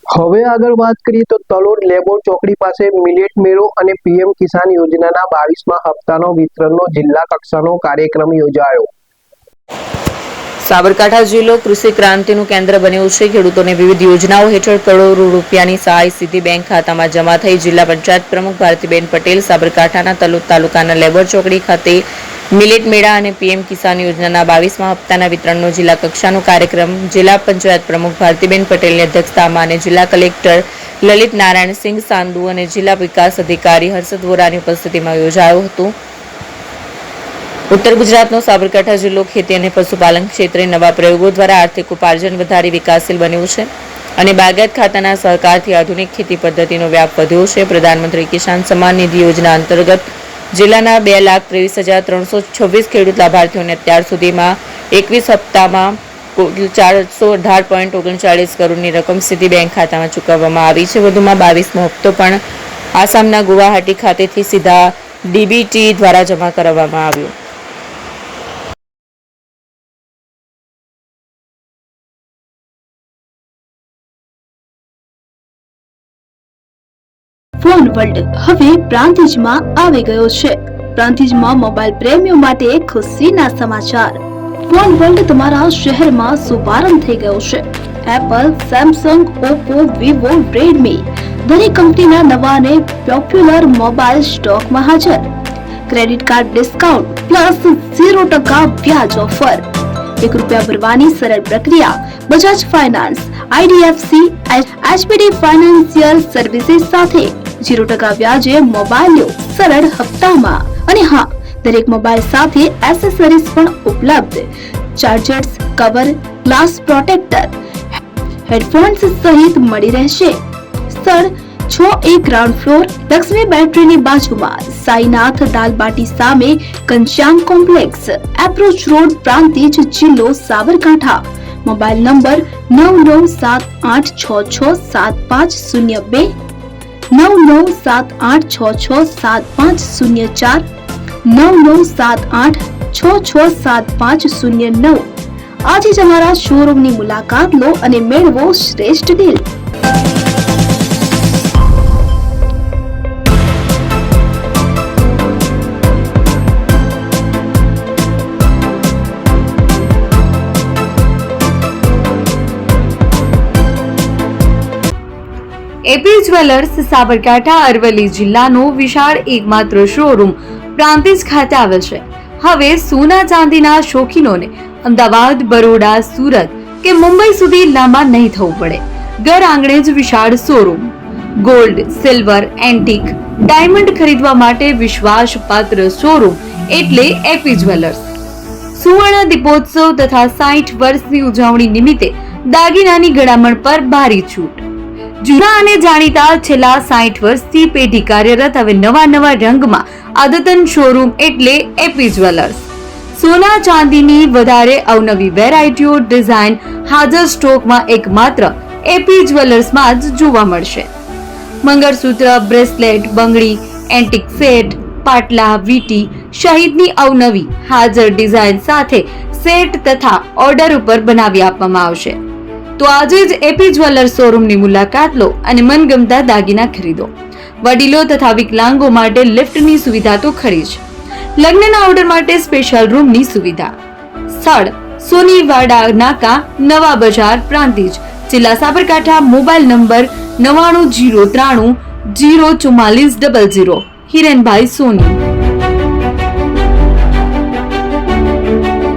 હવે આગળ વાત કરીએ તો તલોદ લેબોર ચોકડી પાસે મિલેટ મેળો અને પીએમ કિસાન યોજનાના 22મા હપ્તાનો વિતરણનો જિલ્લા કક્ષાનો કાર્યક્રમ યોજાયો। સાબરકાંઠા જિલ્લો કૃષિ ક્રાંતિનું કેન્દ્ર બન્યું છે। ખેડૂતોને વિવિધ યોજનાઓ હેઠળ કરોડો રૂપિયાની સહાય સીધી બેંક ખાતામાં જમા થઈ। જિલ્લા પંચાયત પ્રમુખ ભારતીબેન પટેલ સાબરકાંઠાના તલોદ તાલુકાના લેબર ચોકડી ખાતે મિલેટ મેળા અને પીએમ કિસાન યોજનાના 22મા હપ્તાના વિતરણનો જિલ્લા કક્ષાનો કાર્યક્રમ જિલ્લા પંચાયત પ્રમુખ ભારતીબેન પટેલની અધ્યક્ષતામાં અને જિલ્લા કલેક્ટર લલિત નારાયણસિંહ સાંધુ અને જિલ્લા વિકાસ અધિકારી હર્ષદ વોરાની ઉપસ્થિતિમાં યોજાયો હતો। ઉત્તર ગુજરાતનો સાબરકાંઠા જિલ્લો ખેતી અને પશુપાલન ક્ષેત્રે નવા પ્રયોગો દ્વારા આર્થિક ઉપાર્જન વધારી વિકાસશીલ બન્યું છે અને બાગાયત ખાતાના સહકારથી આધુનિક ખેતી પદ્ધતિનો વ્યાપ વધ્યો છે। પ્રધાનમંત્રી કિસાન સન્માન નિધિ યોજના અંતર્ગત જિલ્લાના 2,23,326 ખેડૂત લાભાર્થીઓને અત્યાર સુધીમાં 21 હપ્તામાં 418.39 કરોડની રકમ સીધી બેંક ખાતામાં ચૂકવવામાં આવી છે। વધુમાં 22મો હપ્તો પણ આસામના ગુવાહાટી ખાતેથી સીધા ડીબીટી દ્વારા જમા કરાવવામાં આવ્યો। ફોન વર્લ્ડ હવે પ્રાંતિજમાં આવી ગયો છે। પ્રાંતિજમાં મોબાઈલ પ્રેમીઓ માટે ખુશીના સમાચાર। ફોન વર્લ્ડ તમારા શહેરમાં શુભારંભ થઈ ગયો છે। Apple, Samsung, Oppo, Vivo, Redmi દરેક કંપનીના નવા અને પોપ્યુલર મોબાઈલ સ્ટોકમાં હાજર। ક્રેડિટ કાર્ડ ડિસ્કાઉન્ટ પ્લસ 0% વ્યાજ ઓફર। ₹1 ભરવાની સરળ પ્રક્રિયા। બજાજ ફાઇનાન્સ, આઈડીએફસી, એચબીડી ફાઇનાન્શિયલ સર્વિસીસ સાથે 0% વ્યાજે મોબાઈલ લો સરળ હપ્તામાં। અને હા, દરેક મોબાઈલ સાથે એસેસરીઝ પણ ઉપલબ્ધ। Chargers, cover, glass protractor, headphones સહિત મળી રહેશે। સ્થળ 6A ગ્રાઉન્ડ ફ્લોર, લક્ષ્મી બેટરીની બાજુમાં, સાઈનાથ દાલબાટી સામે, Ghanshyam complex, approach road, Prantij, જિલ્લો સાબરકાંઠા। Mobile number 9978667502, 9978667504, 9978667509। આજે જ અમારા શોરૂમની મુલાકાત લો અને મેળવો શ્રેષ્ઠ deal. AP jewellers Sabarkantha Aravalli જિલ્લાનો વિશાળ એકમાત્ર શોરૂમ પ્રાંતિજ ખાતે આવેલ છે। હવે સોના ચાંદીના શોખીનોને અમદાવાદ, બરોડા, સુરત કે મુંબઈ સુધી લાંબા નહીં થવું પડે। ઘર આંગણે જ વિશાળ showroom. Gold, silver, antique, diamond ખરીદવા માટે વિશ્વાસપાત્ર શોરૂમ એટલે એપી જ્વેલર્સ। સુવર્ણ દીપોત્સવ તથા 60 વર્ષની ઉજવણી નિમિત્તે દાગીનાની ગળામણ પર ભારી છૂટ। જૂના અને જાણીતા છેલ્લા 60 વર્ષથી પેઢી કાર્યરત હવે નવા રંગમાં અદ્યતન શોરૂમ એટલે એપી જ્વેલર્સ। સોના ચાંદીની વધારે અવનવી વેરાયટીઓ, ડિઝાઇન હાજર સ્ટોકમાં એકમાત્ર એપી જ્વેલર્સમાં જ જોવા મળશે। મંગળસૂત્ર, બ્રેસલેટ, બંગડી, એન્ટિક સેટ, પાટલા, વીટી સહિતની અવનવી હાજર ડિઝાઇન સાથે સેટ તથા ઓર્ડર ઉપર બનાવી આપવામાં આવશે। તો આજે જ એપી જ્વેલર્સ શોરૂમની મુલાકાત લો અને મનગમતા દાગીના ખરીદો। વડીલો તથા વિકલાંગો માટે લિફ્ટની સુવિધા તો ખરી જ, લગ્નના ઓર્ડર માટે સ્પેશિયલ રૂમની સુવિધા। સ્થળ સોનીવાડા નાકા, નવા બજાર, પ્રાંતિજ, જિલ્લા સાબરકાંઠા। Mobile number 9903304400। હિરેનભાઈ સોની।